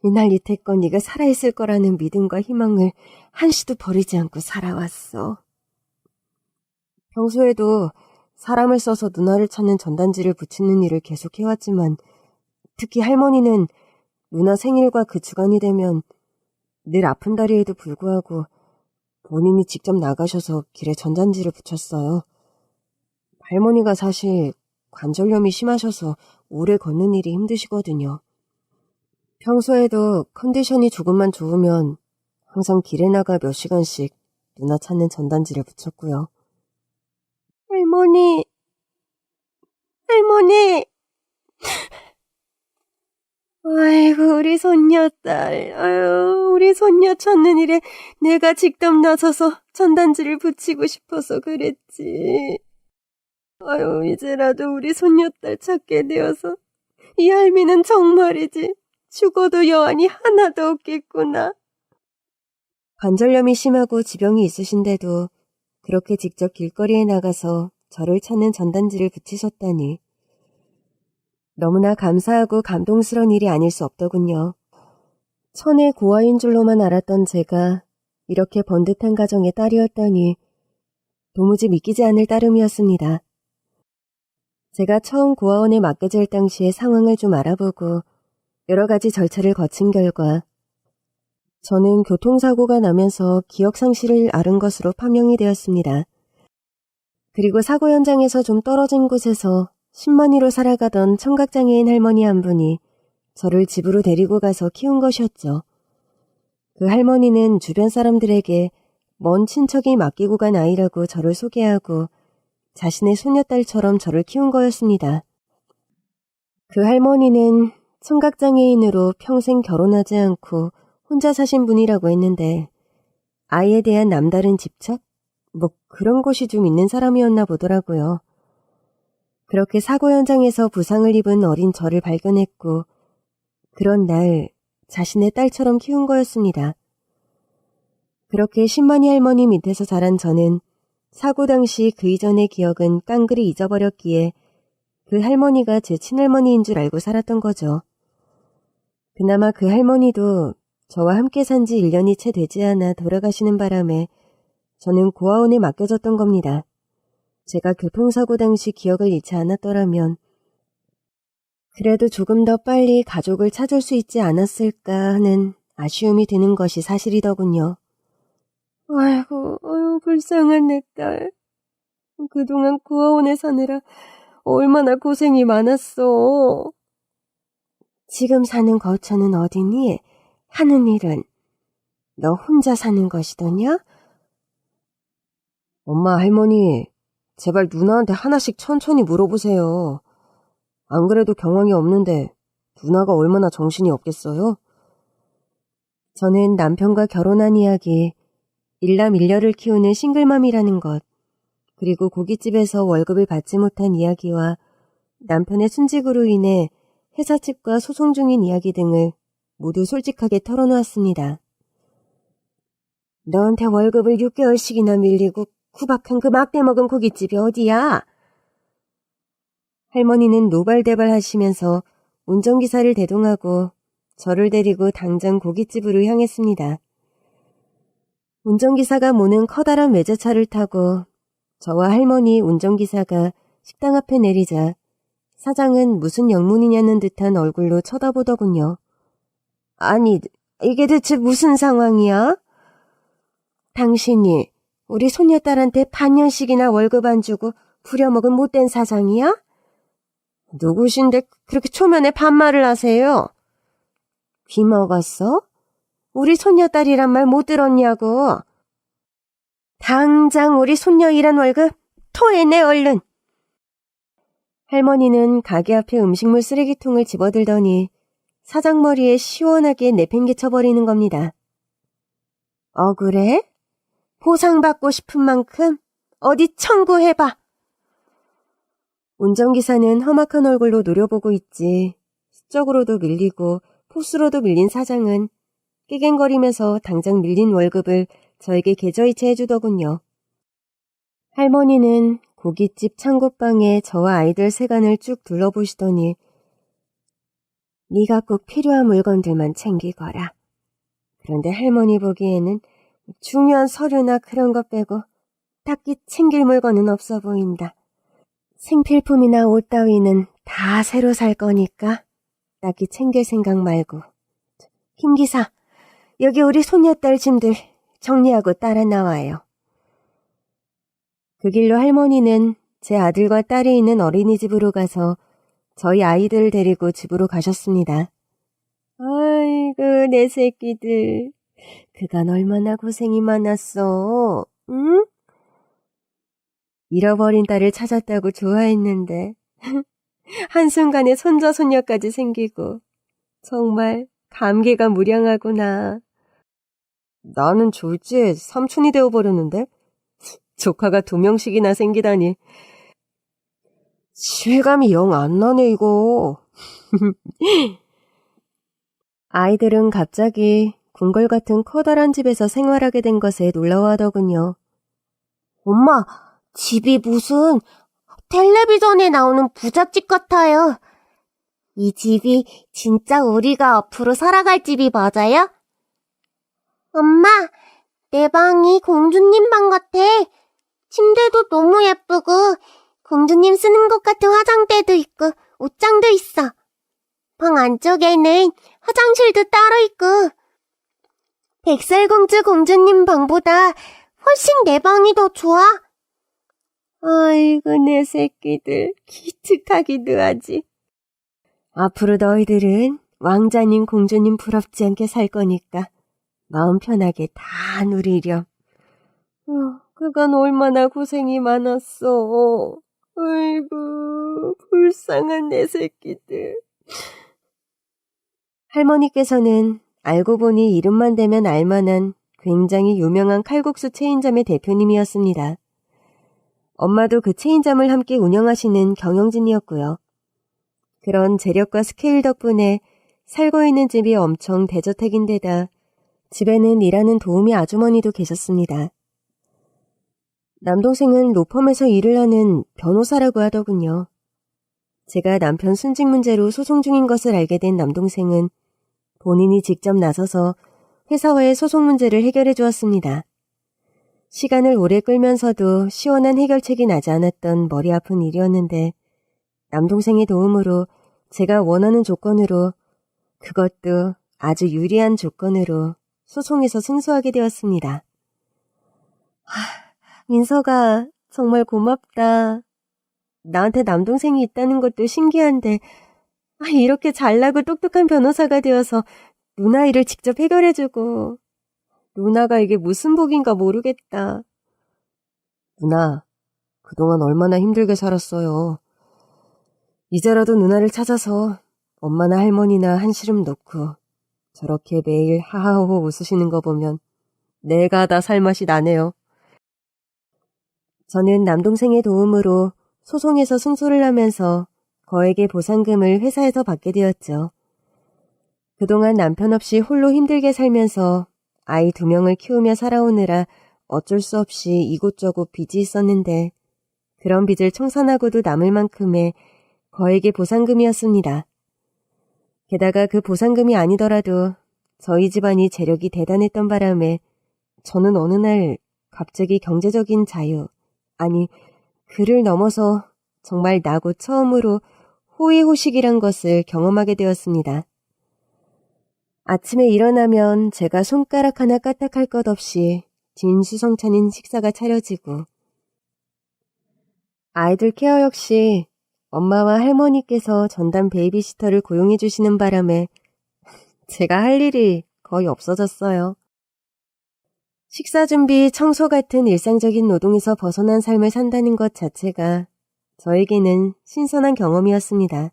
이날 이태껏 네가 살아있을 거라는 믿음과 희망을 한시도 버리지 않고 살아왔어. 평소에도 사람을 써서 누나를 찾는 전단지를 붙이는 일을 계속해왔지만 특히 할머니는 누나 생일과 그 주간이 되면 늘 아픈 다리에도 불구하고 본인이 직접 나가셔서 길에 전단지를 붙였어요. 할머니가 사실 관절염이 심하셔서 오래 걷는 일이 힘드시거든요. 평소에도 컨디션이 조금만 좋으면 항상 길에 나가 몇 시간씩 누나 찾는 전단지를 붙였고요. 할머니! 아이고, 우리 손녀딸. 아유, 우리 손녀 찾는 일에 내가 직접 나서서 전단지를 붙이고 싶어서 그랬지. 아유, 이제라도 우리 손녀딸 찾게 되어서 이 할미는 정말이지 죽어도 여한이 하나도 없겠구나. 관절염이 심하고 지병이 있으신데도 그렇게 직접 길거리에 나가서 저를 찾는 전단지를 붙이셨다니 너무나 감사하고 감동스러운 일이 아닐 수 없더군요. 천의 고아인 줄로만 알았던 제가 이렇게 번듯한 가정의 딸이었다니 도무지 믿기지 않을 따름이었습니다. 제가 처음 고아원에 맡겨질 당시의 상황을 좀 알아보고 여러 가지 절차를 거친 결과 저는 교통사고가 나면서 기억상실을 앓은 것으로 판명이 되었습니다. 그리고 사고 현장에서 좀 떨어진 곳에서 10만이로 살아가던 청각장애인 할머니 한 분이 저를 집으로 데리고 가서 키운 것이었죠. 그 할머니는 주변 사람들에게 먼 친척이 맡기고 간 아이라고 저를 소개하고 자신의 소녀딸처럼 저를 키운 거였습니다. 그 할머니는 청각장애인으로 평생 결혼하지 않고 혼자 사신 분이라고 했는데 아이에 대한 남다른 집착? 뭐 그런 것이 좀 있는 사람이었나 보더라고요. 그렇게 사고 현장에서 부상을 입은 어린 저를 발견했고 그런 날 자신의 딸처럼 키운 거였습니다. 그렇게 신만이 할머니 밑에서 자란 저는 사고 당시 그 이전의 기억은 깡그리 잊어버렸기에 그 할머니가 제 친할머니인 줄 알고 살았던 거죠. 그나마 그 할머니도 저와 함께 산 지 1년이 채 되지 않아 돌아가시는 바람에 저는 고아원에 맡겨졌던 겁니다. 제가 교통사고 당시 기억을 잃지 않았더라면 그래도 조금 더 빨리 가족을 찾을 수 있지 않았을까 하는 아쉬움이 드는 것이 사실이더군요. 아이고, 불쌍한 내 딸. 그동안 고아원에 사느라 얼마나 고생이 많았어. 지금 사는 거처는 어디니? 하는 일은 너 혼자 사는 것이더냐? 엄마, 할머니, 제발 누나한테 하나씩 천천히 물어보세요. 안 그래도 경황이 없는데 누나가 얼마나 정신이 없겠어요? 저는 남편과 결혼한 이야기, 일남일녀를 키우는 싱글맘이라는 것, 그리고 고깃집에서 월급을 받지 못한 이야기와 남편의 순직으로 인해 회사 측과 소송 중인 이야기 등을 모두 솔직하게 털어놓았습니다. 너한테 월급을 6개월씩이나 밀리고 구박한 그 막대 먹은 고깃집이 어디야? 할머니는 노발대발 하시면서 운전기사를 대동하고 저를 데리고 당장 고깃집으로 향했습니다. 운전기사가 모는 커다란 외제차를 타고 저와 할머니 운전기사가 식당 앞에 내리자 사장은 무슨 영문이냐는 듯한 얼굴로 쳐다보더군요. 아니, 이게 대체 무슨 상황이야? 당신이 우리 손녀딸한테 반년씩이나 월급 안 주고 부려먹은 못된 사장이야? 누구신데 그렇게 초면에 반말을 하세요? 귀 먹었어? 우리 손녀딸이란 말 못 들었냐고. 당장 우리 손녀 일한 월급 토해내 얼른. 할머니는 가게 앞에 음식물 쓰레기통을 집어들더니 사장 머리에 시원하게 내팽개쳐버리는 겁니다. 억울해? 보상받고 싶은 만큼 어디 청구해봐. 운전기사는 험악한 얼굴로 노려보고 있지. 수적으로도 밀리고 포스로도 밀린 사장은 깨갱거리면서 당장 밀린 월급을 저에게 계좌이체 해주더군요. 할머니는 고깃집 창고방에 저와 아이들 세간을 쭉 둘러보시더니 네가 꼭 필요한 물건들만 챙기거라. 그런데 할머니 보기에는 중요한 서류나 그런 것 빼고 딱히 챙길 물건은 없어 보인다. 생필품이나 옷 따위는 다 새로 살 거니까 딱히 챙길 생각 말고. 김 기사, 여기 우리 손녀딸 짐들 정리하고 따라 나와요. 그 길로 할머니는 제 아들과 딸이 있는 어린이집으로 가서 저희 아이들을 데리고 집으로 가셨습니다. 아이고 내 새끼들, 그간 얼마나 고생이 많았어, 응? 잃어버린 딸을 찾았다고 좋아했는데 한순간에 손자 손녀까지 생기고 정말 감개가 무량하구나. 나는 졸지에 삼촌이 되어버렸는데 조카가 2명씩이나 생기다니 실감이 영 안 나네 이거. 아이들은 갑자기 궁궐 같은 커다란 집에서 생활하게 된 것에 놀라워하더군요. 엄마, 집이 무슨 텔레비전에 나오는 부잣집 같아요. 이 집이 진짜 우리가 앞으로 살아갈 집이 맞아요? 엄마, 내 방이 공주님 방 같아. 침대도 너무 예쁘고 공주님 쓰는 것 같은 화장대도 있고 옷장도 있어. 방 안쪽에는 화장실도 따로 있고 백설공주 공주님 방보다 훨씬 내 방이 더 좋아. 아이고 내 새끼들 기특하기도 하지. 앞으로 너희들은 왕자님 공주님 부럽지 않게 살 거니까 마음 편하게 다 누리렴. 그간 얼마나 고생이 많았어. 아이고 불쌍한 내 새끼들. 할머니께서는 알고 보니 이름만 대면 알만한 굉장히 유명한 칼국수 체인점의 대표님이었습니다. 엄마도 그 체인점을 함께 운영하시는 경영진이었고요. 그런 재력과 스케일 덕분에 살고 있는 집이 엄청 대저택인데다 집에는 일하는 도우미 아주머니도 계셨습니다. 남동생은 로펌에서 일을 하는 변호사라고 하더군요. 제가 남편 순직 문제로 소송 중인 것을 알게 된 남동생은 본인이 직접 나서서 회사와의 소송 문제를 해결해 주었습니다. 시간을 오래 끌면서도 시원한 해결책이 나지 않았던 머리 아픈 일이었는데 남동생의 도움으로 제가 원하는 조건으로, 그것도 아주 유리한 조건으로 소송에서 승소하게 되었습니다. 민서가 정말 고맙다. 나한테 남동생이 있다는 것도 신기한데 이렇게 잘나고 똑똑한 변호사가 되어서 누나 일을 직접 해결해주고, 누나가 이게 무슨 복인가 모르겠다. 누나, 그동안 얼마나 힘들게 살았어요. 이제라도 누나를 찾아서 엄마나 할머니나 한시름 놓고 저렇게 매일 하하호호 웃으시는 거 보면 내가 다 살맛이 나네요. 저는 남동생의 도움으로 소송에서 승소를 하면서 거액의 보상금을 회사에서 받게 되었죠. 그동안 남편 없이 홀로 힘들게 살면서 아이 2명을 키우며 살아오느라 어쩔 수 없이 이곳저곳 빚이 있었는데 그런 빚을 청산하고도 남을 만큼의 거액의 보상금이었습니다. 게다가 그 보상금이 아니더라도 저희 집안이 재력이 대단했던 바람에 저는 어느 날 갑자기 경제적인 자유, 아니 그를 넘어서 정말 나고 처음으로 호의호식이란 것을 경험하게 되었습니다. 아침에 일어나면 제가 손가락 하나 까딱할 것 없이 진수성찬인 식사가 차려지고 아이들 케어 역시 엄마와 할머니께서 전담 베이비시터를 고용해 주시는 바람에 제가 할 일이 거의 없어졌어요. 식사 준비, 청소 같은 일상적인 노동에서 벗어난 삶을 산다는 것 자체가 저에게는 신선한 경험이었습니다.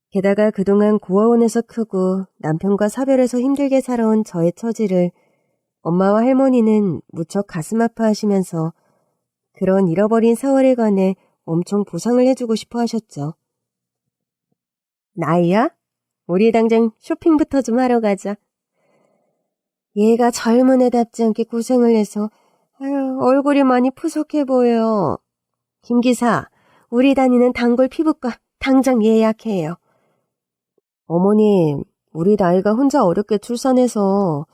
게다가 그동안 고아원에서 크고 남편과 사별해서 힘들게 살아온 저의 처지를 엄마와 할머니는 무척 가슴 아파하시면서 그런 잃어버린 세월에 관해 엄청 보상을 해주고 싶어 하셨죠. 나이야? 우리 당장 쇼핑부터 좀 하러 가자. 얘가 젊은 애답지 않게 고생을 해서 얼굴이 많이 푸석해 보여. 김 기사, 우리 다니는 단골 피부과 당장 예약해요. 어머님, 우리 나이가 혼자 어렵게 출산해서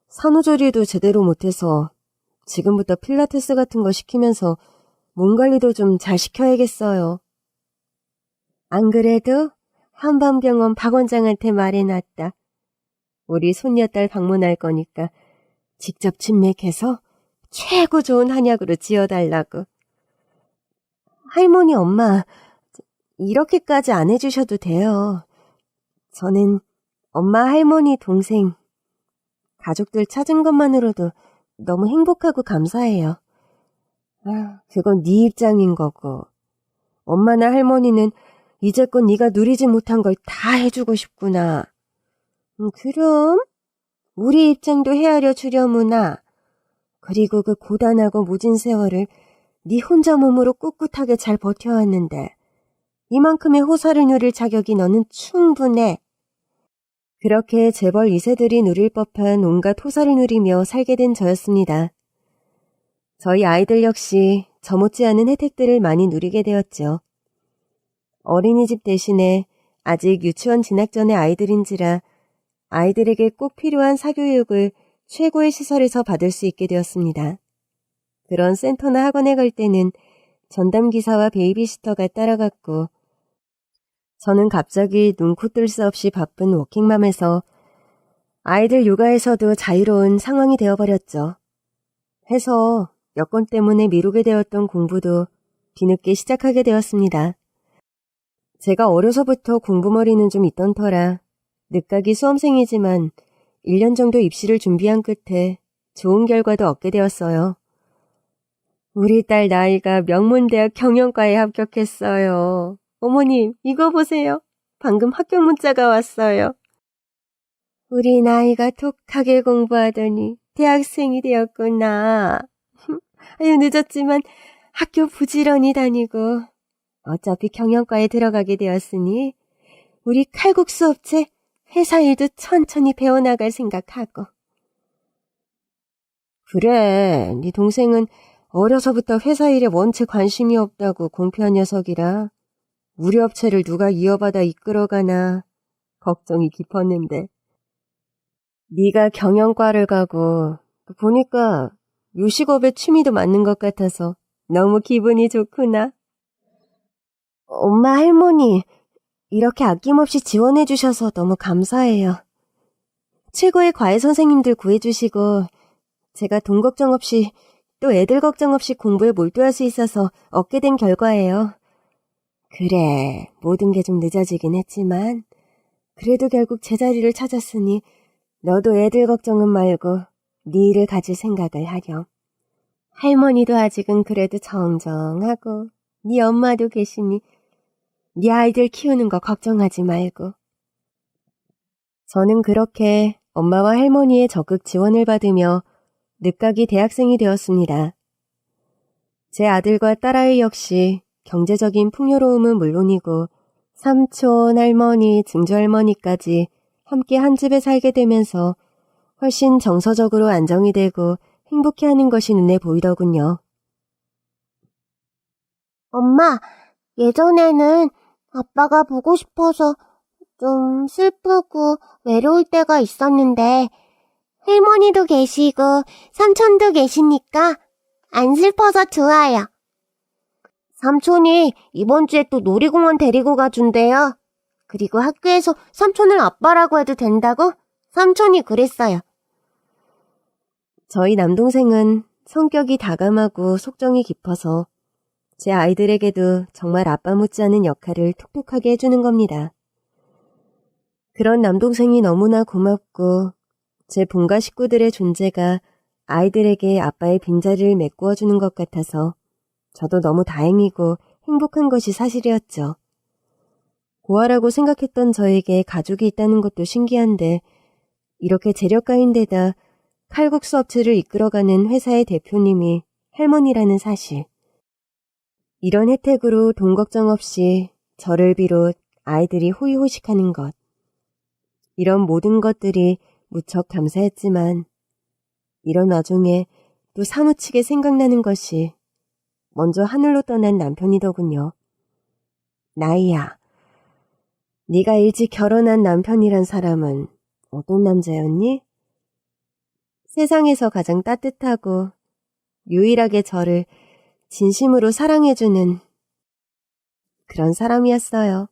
산후조리도 제대로 못해서 지금부터 필라테스 같은 거 시키면서 몸 관리도 좀 잘 시켜야겠어요. 안 그래도 한밤병원 박 원장한테 말해놨다. 우리 손녀딸 방문할 거니까 직접 진맥해서 최고 좋은 한약으로 지어달라고. 할머니, 엄마, 이렇게까지 안 해주셔도 돼요. 저는 엄마, 할머니, 동생, 가족들 찾은 것만으로도 너무 행복하고 감사해요. 그건 네 입장인 거고. 엄마나 할머니는 이제껏 네가 누리지 못한 걸 다 해주고 싶구나. 그럼 우리 입장도 헤아려 주려무나. 그리고 그 고단하고 모진 세월을 네 혼자 몸으로 꿋꿋하게 잘 버텨왔는데 이만큼의 호사를 누릴 자격이 너는 충분해. 그렇게 재벌 2세들이 누릴 법한 온갖 호사를 누리며 살게 된 저였습니다. 저희 아이들 역시 저 못지않은 혜택들을 많이 누리게 되었죠. 어린이집 대신에 아직 유치원 진학 전의 아이들인지라 아이들에게 꼭 필요한 사교육을 최고의 시설에서 받을 수 있게 되었습니다. 그런 센터나 학원에 갈 때는 전담기사와 베이비시터가 따라갔고 저는 갑자기 눈코 뜰 새 없이 바쁜 워킹맘에서 아이들 육아에서도 자유로운 상황이 되어버렸죠. 해서 여건 때문에 미루게 되었던 공부도 뒤늦게 시작하게 되었습니다. 제가 어려서부터 공부머리는 좀 있던 터라 늦가기 수험생이지만 1년 정도 입시를 준비한 끝에 좋은 결과도 얻게 되었어요. 우리 딸 나이가 명문대학 경영과에 합격했어요. 어머님, 이거 보세요. 방금 합격 문자가 왔어요. 우리 나이가 독하게 공부하더니 대학생이 되었구나. 아유, 늦었지만 학교 부지런히 다니고 어차피 경영과에 들어가게 되었으니 우리 칼국수 업체 회사 일도 천천히 배워나갈 생각하고. 그래, 네 동생은 어려서부터 회사 일에 원체 관심이 없다고 공표한 녀석이라 우리 업체를 누가 이어받아 이끌어가나 걱정이 깊었는데 네가 경영과를 가고 보니까 요식업에 취미도 맞는 것 같아서 너무 기분이 좋구나. 엄마, 할머니, 이렇게 아낌없이 지원해 주셔서 너무 감사해요. 최고의 과외 선생님들 구해주시고 제가 돈 걱정 없이 또 애들 걱정 없이 공부에 몰두할 수 있어서 얻게 된 결과예요. 그래, 모든 게 좀 늦어지긴 했지만 그래도 결국 제자리를 찾았으니 너도 애들 걱정은 말고 네 일을 가질 생각을 하렴. 할머니도 아직은 그래도 정정하고 네 엄마도 계시니 네 아이들 키우는 거 걱정하지 말고. 저는 그렇게 엄마와 할머니의 적극 지원을 받으며 늦가기 대학생이 되었습니다. 제 아들과 딸아이 역시 경제적인 풍요로움은 물론이고 삼촌, 할머니, 증조할머니까지 함께 한 집에 살게 되면서 훨씬 정서적으로 안정이 되고 행복해하는 것이 눈에 보이더군요. 엄마, 예전에는 아빠가 보고 싶어서 좀 슬프고 외로울 때가 있었는데 할머니도 계시고 삼촌도 계시니까 안 슬퍼서 좋아요. 삼촌이 이번 주에 또 놀이공원 데리고 가준대요. 그리고 학교에서 삼촌을 아빠라고 해도 된다고 삼촌이 그랬어요. 저희 남동생은 성격이 다감하고 속정이 깊어서 제 아이들에게도 정말 아빠 못지않은 역할을 톡톡하게 해주는 겁니다. 그런 남동생이 너무나 고맙고 제 본가 식구들의 존재가 아이들에게 아빠의 빈자리를 메꾸어주는 것 같아서 저도 너무 다행이고 행복한 것이 사실이었죠. 고아라고 생각했던 저에게 가족이 있다는 것도 신기한데 이렇게 재력가인데다 칼국수 업체를 이끌어가는 회사의 대표님이 할머니라는 사실. 이런 혜택으로 돈 걱정 없이 저를 비롯 아이들이 호의호식하는 것. 이런 모든 것들이 무척 감사했지만 이런 와중에 또 사무치게 생각나는 것이 먼저 하늘로 떠난 남편이더군요. 나이야, 네가 일찍 결혼한 남편이란 사람은 어떤 남자였니? 세상에서 가장 따뜻하고 유일하게 저를 진심으로 사랑해주는 그런 사람이었어요.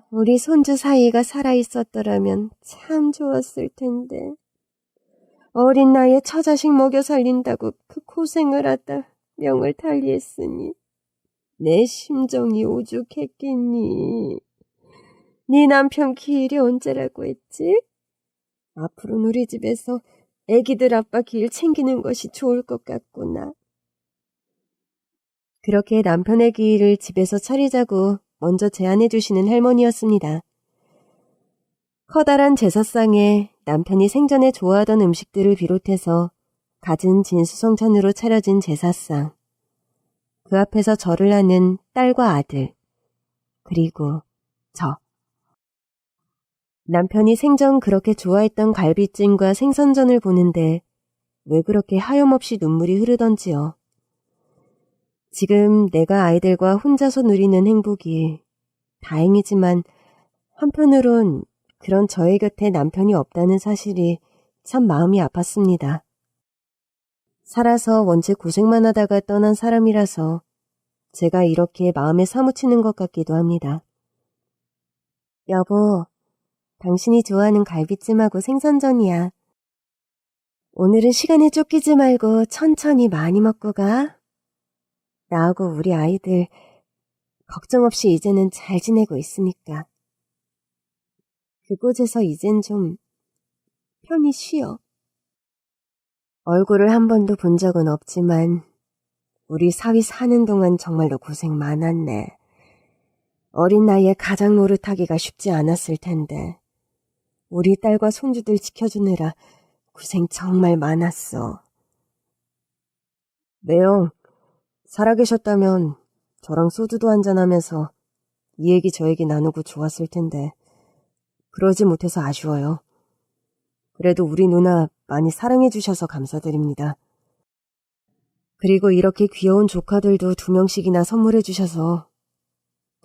우리 손주 사이가 살아있었더라면 참 좋았을 텐데. 어린 나이에 처자식 먹여 살린다고 그 고생을 하다 명을 달리했으니 내 심정이 오죽했겠니. 네 남편 기일이 언제라고 했지? 앞으로는 우리 집에서 애기들 아빠 기일 챙기는 것이 좋을 것 같구나. 그렇게 남편의 기일을 집에서 차리자고 먼저 제안해 주시는 할머니였습니다. 커다란 제사상에 남편이 생전에 좋아하던 음식들을 비롯해서 갖은 진수성찬으로 차려진 제사상, 그 앞에서 절을 하는 딸과 아들, 그리고 저. 남편이 생전 그렇게 좋아했던 갈비찜과 생선전을 보는데 왜 그렇게 하염없이 눈물이 흐르던지요. 지금 내가 아이들과 혼자서 누리는 행복이 다행이지만 한편으론 그런 저의 곁에 남편이 없다는 사실이 참 마음이 아팠습니다. 살아서 원체 고생만 하다가 떠난 사람이라서 제가 이렇게 마음에 사무치는 것 같기도 합니다. 여보, 당신이 좋아하는 갈비찜하고 생선전이야. 오늘은 시간에 쫓기지 말고 천천히 많이 먹고 가. 나하고 우리 아이들 걱정 없이 이제는 잘 지내고 있으니까. 그곳에서 이젠 좀 편히 쉬어. 얼굴을 한 번도 본 적은 없지만 우리 사위 사는 동안 정말로 고생 많았네. 어린 나이에 가장 노릇하기가 쉽지 않았을 텐데 우리 딸과 손주들 지켜주느라 고생 정말 많았어. 매형, 살아계셨다면 저랑 소주도 한잔하면서 이 얘기 저 얘기 나누고 좋았을 텐데 그러지 못해서 아쉬워요. 그래도 우리 누나 많이 사랑해 주셔서 감사드립니다. 그리고 이렇게 귀여운 조카들도 2명씩이나 선물해 주셔서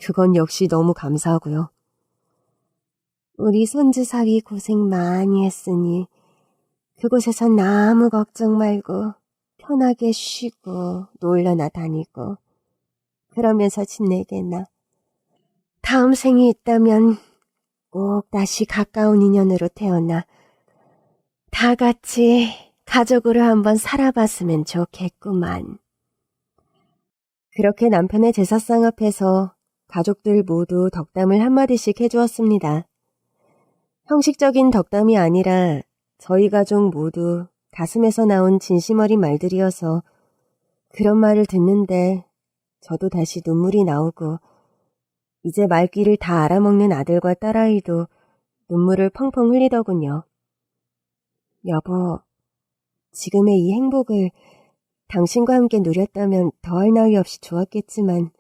그건 역시 너무 감사하고요. 우리 손주 사위 고생 많이 했으니 그곳에선 아무 걱정 말고 편하게 쉬고 놀러나 다니고 그러면서 지내게나. 다음 생이 있다면 꼭 다시 가까운 인연으로 태어나 다 같이 가족으로 한번 살아봤으면 좋겠구만. 그렇게 남편의 제사상 앞에서 가족들 모두 덕담을 한마디씩 해주었습니다. 형식적인 덕담이 아니라 저희 가족 모두 가슴에서 나온 진심 어린 말들이어서 그런 말을 듣는데 저도 다시 눈물이 나오고 이제 말귀를 다 알아먹는 아들과 딸아이도 눈물을 펑펑 흘리더군요. 여보, 지금의 이 행복을 당신과 함께 누렸다면 더할 나위 없이 좋았겠지만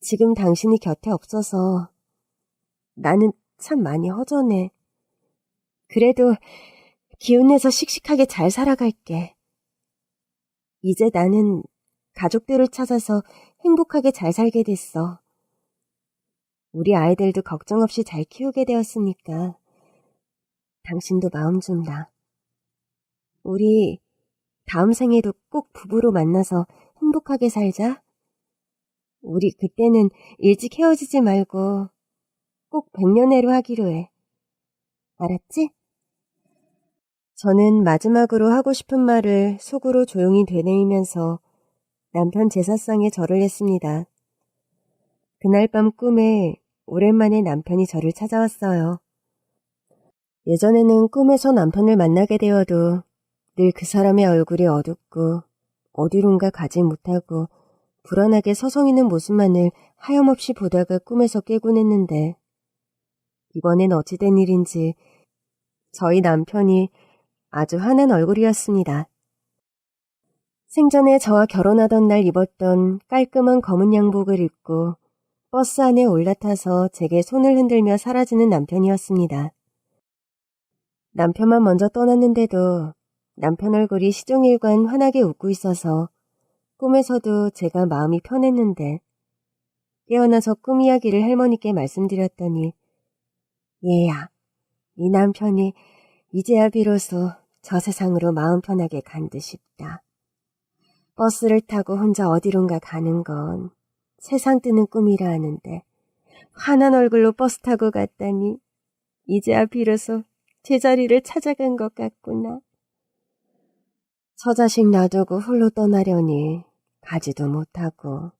지금 당신이 곁에 없어서 나는 참 많이 허전해. 그래도 기운내서 씩씩하게 잘 살아갈게. 이제 나는 가족들을 찾아서 행복하게 잘 살게 됐어. 우리 아이들도 걱정 없이 잘 키우게 되었으니까 당신도 마음 좀 놔. 우리 다음 생에도 꼭 부부로 만나서 행복하게 살자. 우리 그때는 일찍 헤어지지 말고 꼭 100년해로 하기로 해. 알았지? 저는 마지막으로 하고 싶은 말을 속으로 조용히 되뇌이면서 남편 제사상에 절을 했습니다. 그날 밤 꿈에 오랜만에 남편이 저를 찾아왔어요. 예전에는 꿈에서 남편을 만나게 되어도 늘 그 사람의 얼굴이 어둡고 어디론가 가지 못하고 불안하게 서성이는 모습만을 하염없이 보다가 꿈에서 깨곤 했는데 이번엔 어찌된 일인지 저희 남편이 아주 환한 얼굴이었습니다. 생전에 저와 결혼하던 날 입었던 깔끔한 검은 양복을 입고 버스 안에 올라타서 제게 손을 흔들며 사라지는 남편이었습니다. 남편만 먼저 떠났는데도 남편 얼굴이 시종일관 환하게 웃고 있어서 꿈에서도 제가 마음이 편했는데 깨어나서 꿈 이야기를 할머니께 말씀드렸더니 얘야, 네 남편이 이제야 비로소 저 세상으로 마음 편하게 간 듯 싶다. 버스를 타고 혼자 어디론가 가는 건 세상 뜨는 꿈이라 하는데 환한 얼굴로 버스 타고 갔다니 이제야 비로소 제자리를 찾아간 것 같구나. 처자식 놔두고 홀로 떠나려니 가지도 못하고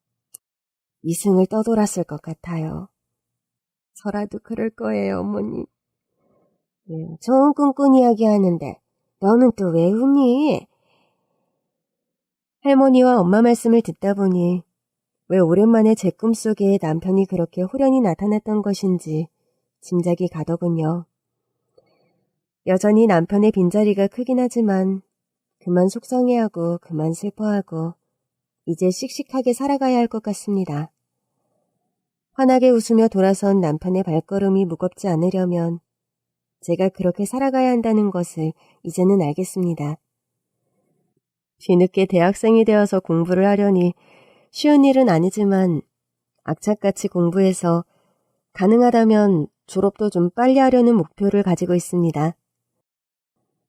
이승을 떠돌았을 것 같아요. 저라도 그럴 거예요, 어머니. 좋은 꿈꾼 이야기 하는데 너는 또 왜 우니? 할머니와 엄마 말씀을 듣다 보니 왜 오랜만에 제 꿈속에 남편이 그렇게 호련히 나타났던 것인지 짐작이 가더군요. 여전히 남편의 빈자리가 크긴 하지만 그만 속상해하고 그만 슬퍼하고 이제 씩씩하게 살아가야 할 것 같습니다. 환하게 웃으며 돌아선 남편의 발걸음이 무겁지 않으려면 제가 그렇게 살아가야 한다는 것을 이제는 알겠습니다. 뒤늦게 대학생이 되어서 공부를 하려니 쉬운 일은 아니지만 악착같이 공부해서 가능하다면 졸업도 좀 빨리 하려는 목표를 가지고 있습니다.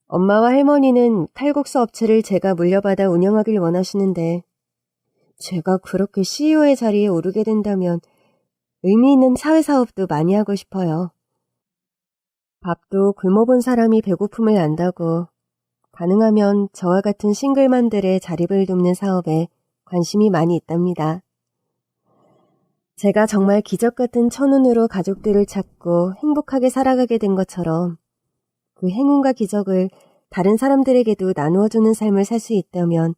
엄마와 할머니는 칼국수 업체를 제가 물려받아 운영하길 원하시는데 제가 그렇게 CEO의 자리에 오르게 된다면 의미 있는 사회사업도 많이 하고 싶어요. 밥도 굶어본 사람이 배고픔을 안다고 가능하면 저와 같은 싱글맘들의 자립을 돕는 사업에 관심이 많이 있답니다. 제가 정말 기적 같은 천운으로 가족들을 찾고 행복하게 살아가게 된 것처럼 그 행운과 기적을 다른 사람들에게도 나누어주는 삶을 살 수 있다면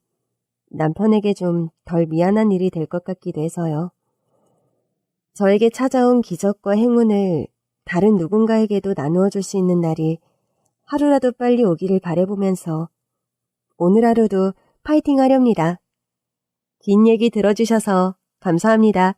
남편에게 좀 덜 미안한 일이 될 것 같기도 해서요. 저에게 찾아온 기적과 행운을 다른 누군가에게도 나누어 줄 수 있는 날이 하루라도 빨리 오기를 바라보면서 오늘 하루도 파이팅 하렵니다. 긴 얘기 들어주셔서 감사합니다.